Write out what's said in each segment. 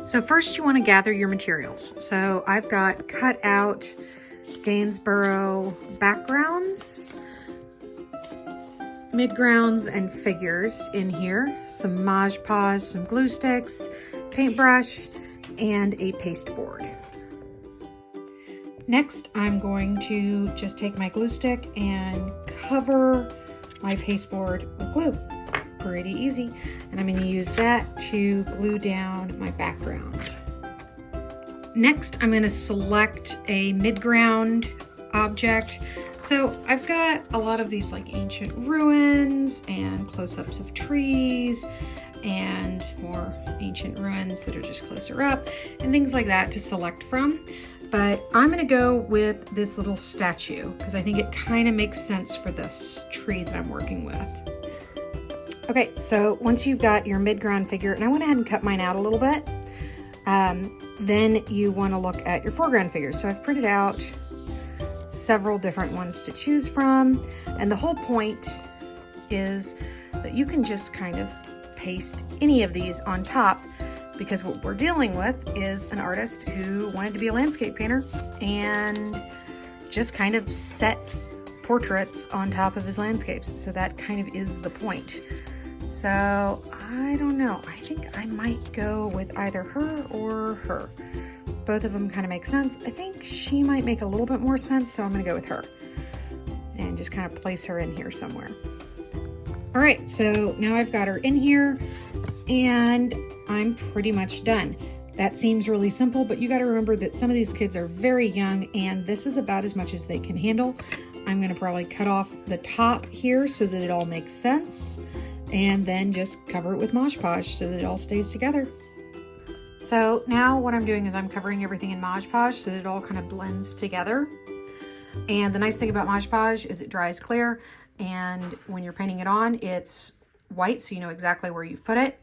So first you want to gather your materials. So I've got cut out Gainsborough backgrounds, midgrounds, and figures in here. Some Mod Podge, some glue sticks, paintbrush, and a paste board. Next, I'm going to just take my glue stick and cover my paste board with glue. Pretty easy. And I'm going to use that to glue down my background. Next, I'm going to select a midground object. So I've got a lot of these like ancient ruins and close-ups of trees and more ancient ruins that are just closer up and things like that to select from. But I'm going to go with this little statue because I think it kind of makes sense for this tree that I'm working with. Okay, so once you've got your midground figure, and I went ahead and cut mine out a little bit, then you want to look at your foreground figures. So I've printed out several different ones to choose from, and the whole point is that you can just kind of paste any of these on top, because what we're dealing with is an artist who wanted to be a landscape painter and just kind of set portraits on top of his landscapes. So that kind of is the point. So I don't know. I think I might go with either her or her. Both of them kind of make sense. I think she might make a little bit more sense, so I'm going to go with her and just kind of place her in here somewhere. All right, so now I've got her in here and I'm pretty much done. That seems really simple, but you got to remember that some of these kids are very young and this is about as much as they can handle. I'm going to probably cut off the top here so that it all makes sense, and then just cover it with Mod Podge so that it all stays together. So now what I'm doing is I'm covering everything in Mod Podge so that it all kind of blends together. And the nice thing about Mod Podge is it dries clear, and when you're painting it on, it's white so you know exactly where you've put it.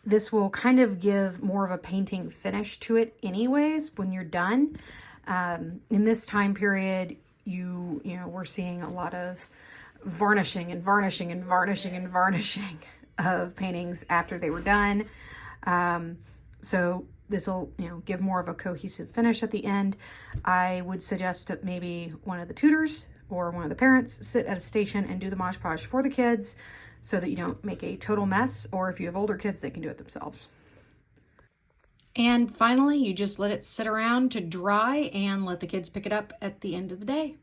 This will kind of give more of a painting finish to it anyways when you're done. In this time period, you know, we're seeing a lot of varnishing and varnishing and varnishing and varnishing of paintings after they were done. So this will, you know, give more of a cohesive finish at the end. I would suggest that maybe one of the tutors or one of the parents sit at a station and do the Mod Podge for the kids so that you don't make a total mess, or if you have older kids, they can do it themselves. And finally, you just let it sit around to dry and let the kids pick it up at the end of the day.